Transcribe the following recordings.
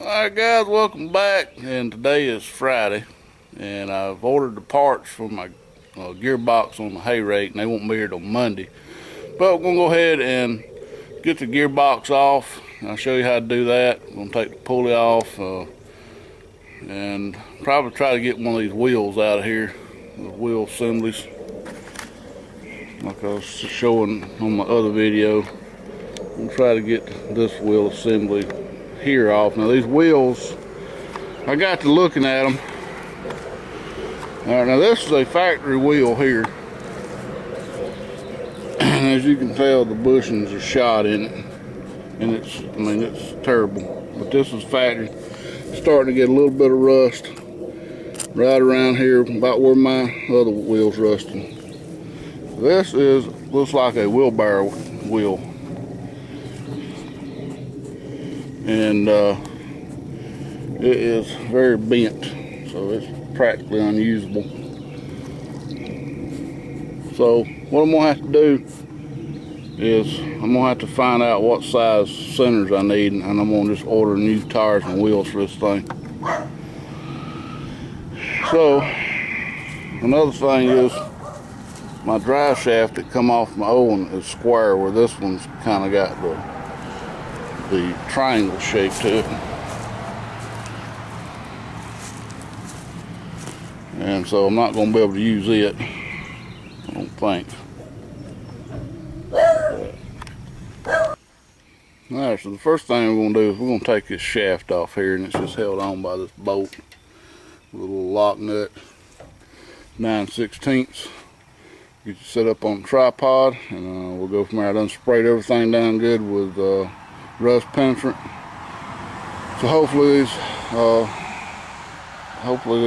Alright guys, welcome back, and today is Friday, and I've ordered the parts for my gearbox on the hay rake, and they won't be here till Monday. But we're going to go ahead and get the gearbox off. I'll show you how to do that. I'm going to take the pulley off and probably try to get one of these wheels out of here, the wheel assemblies, like I was showing on my other video. I'm going to try to get this wheel assembly here off. Now these wheels, I got to looking at them. Alright, now this is a factory wheel here. And as you can tell, the bushings are shot in it. And it's terrible. But this is factory. It's starting to get a little bit of rust right around here, about where my other wheel's rusting. This looks like a wheelbarrow wheel. And it is very bent, so it's practically unusable. So what I'm gonna have to do is I'm gonna have to find out what size centers I need, and I'm gonna just order new tires and wheels for this thing. So another thing is my drive shaft that come off my old one is square, where this one's kind of got the triangle shape to it. And so I'm not going to be able to use it, I don't think. Alright, so the first thing we're going to do is we're going to take this shaft off here, and it's just held on by this bolt with a little lock nut, 9/16. Get you set up on the tripod, and we'll go from there. I done sprayed everything down good with rust penetrant. So hopefully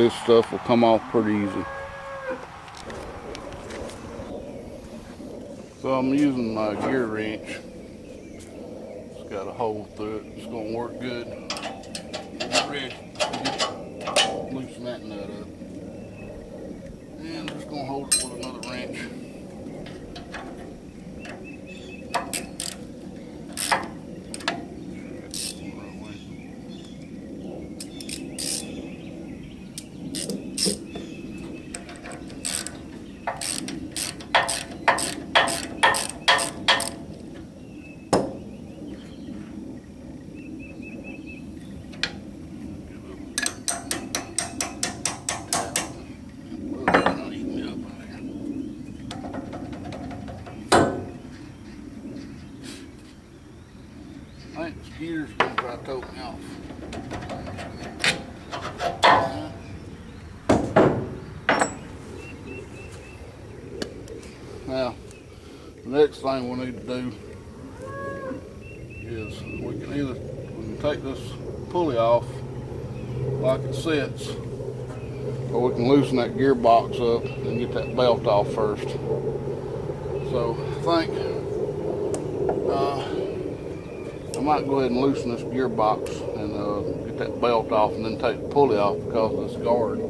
this stuff will come off pretty easy. So I'm using my gear wrench. It's got a hole through it. It's gonna work good. Get ready. Loosen that nut up. And I'm just gonna hold it with another wrench. I think the gear's gonna try to tote me off. Now, the next thing we need to do is we can take this pulley off like it sits, or we can loosen that gearbox up and get that belt off first. So I think I might go ahead and loosen this gearbox and get that belt off, and then take the pulley off, because of this guard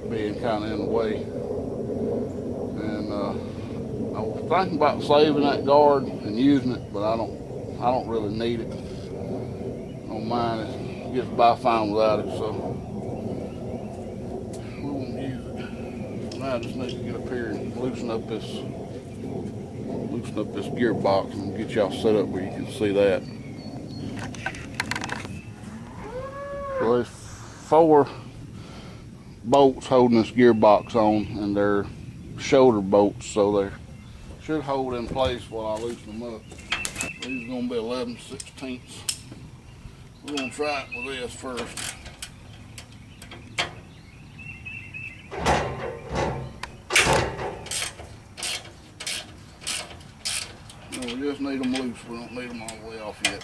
being kind of in the way. And I was thinking about saving that guard and using it, but I don't really need it. I don't mind it. It gets by fine without it, so we won't use it. Now I just need to get up here and loosen up this gearbox and get y'all set up where you can see that. So there's 4 bolts holding this gearbox on, and they're shoulder bolts, so they should hold in place while I loosen them up. These are going to be 11/16. We're going to try it with this first. We just need them loose. We don't need them all the way off yet.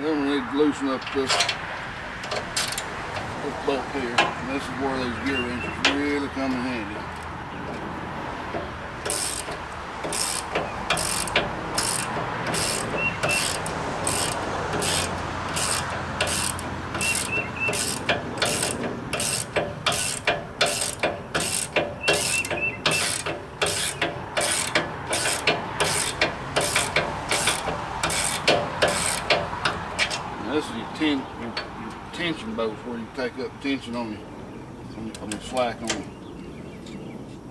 Then we need to loosen up this this bolt here. And this is where these gear wrenches really come in handy. This is your tension bolts where you take up tension on your slack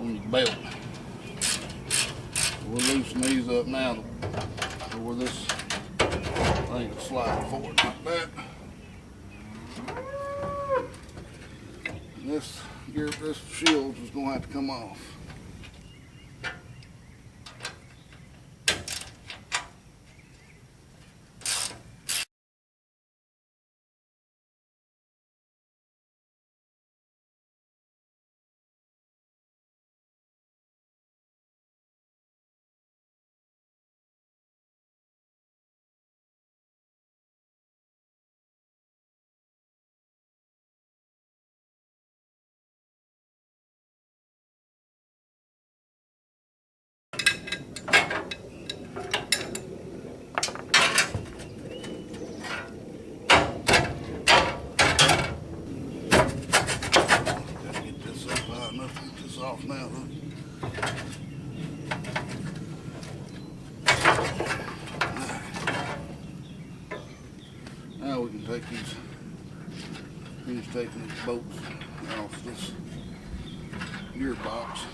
on your belt. We'll loosen these up now to where this thing will slide forward like that. And this shield is going to have to come off. Off now. Now we can take finish taking these bolts off this gearbox.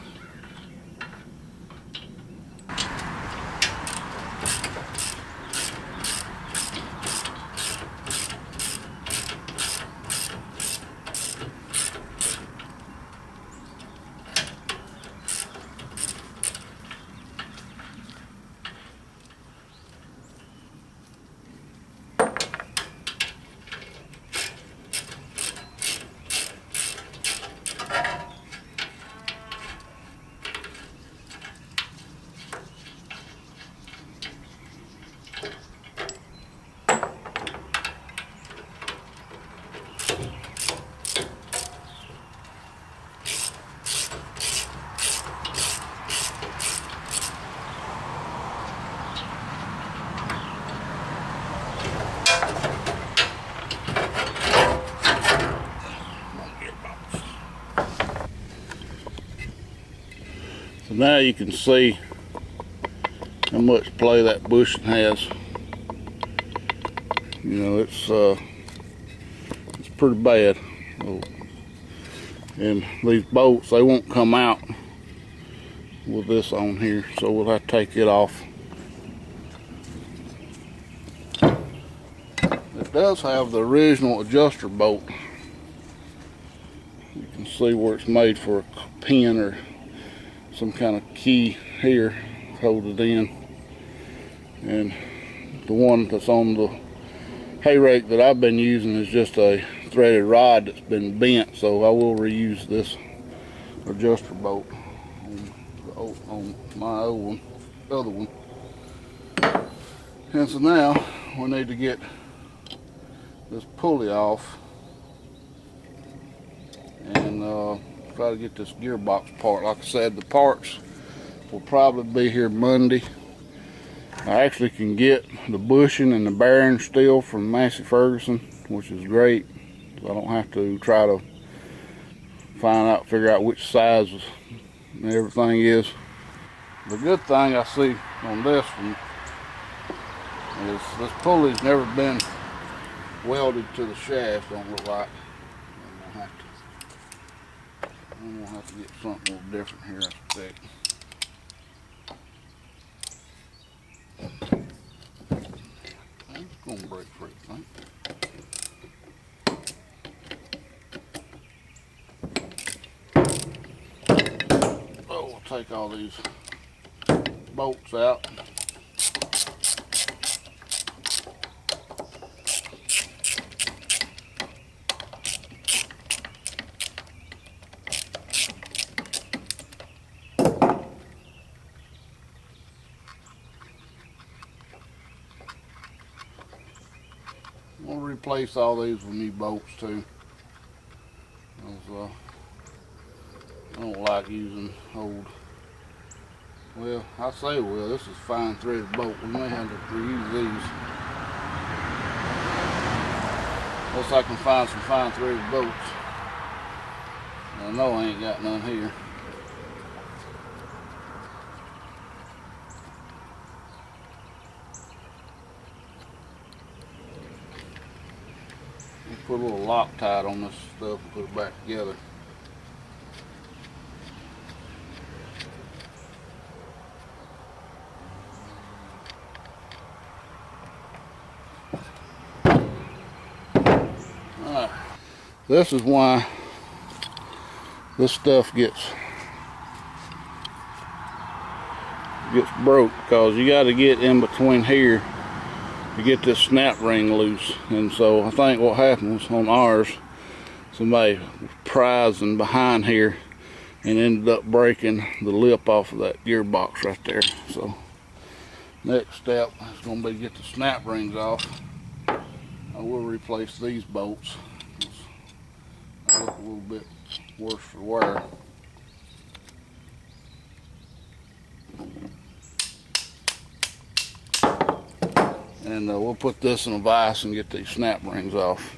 So now you can see how much play that bushing has. You know, it's pretty bad. And these bolts, they won't come out with this on here, so we'll have to take it off. It does have the original adjuster bolt. You can see where it's made for a pin or some kind of key here to hold it in. And the one that's on the hay rake that I've been using is just a threaded rod that's been bent, so I will reuse this adjuster bolt on my other one. And so now we need to get this pulley off and try to get this gearbox part. Like I said, the parts will probably be here Monday. I actually can get the bushing and the bearing still from Massey Ferguson, which is great. I don't have to try to figure out which size everything is. The good thing I see on this one is this pulley's never been welded to the shaft, don't look like. I'm gonna have to get something a little different here, I suspect. It's gonna break free, I think. Oh, we'll take all these bolts out. We'll replace all these with new bolts too. So I don't like using old. Well, I say, well, this is fine threaded bolt. We may have to reuse these. Unless I can find some fine threaded bolts. I know I ain't got none here. Put a little Loctite on this stuff and put it back together. Alright, this is why this stuff gets broke, because you got to get in between here to get this snap ring loose. And so I think what happened was on ours, somebody was prizing behind here and ended up breaking the lip off of that gearbox right there. So next step is going to be to get the snap rings off. I will replace these bolts. They look a little bit worse for wear. And we'll put this in a vise and get these snap rings off.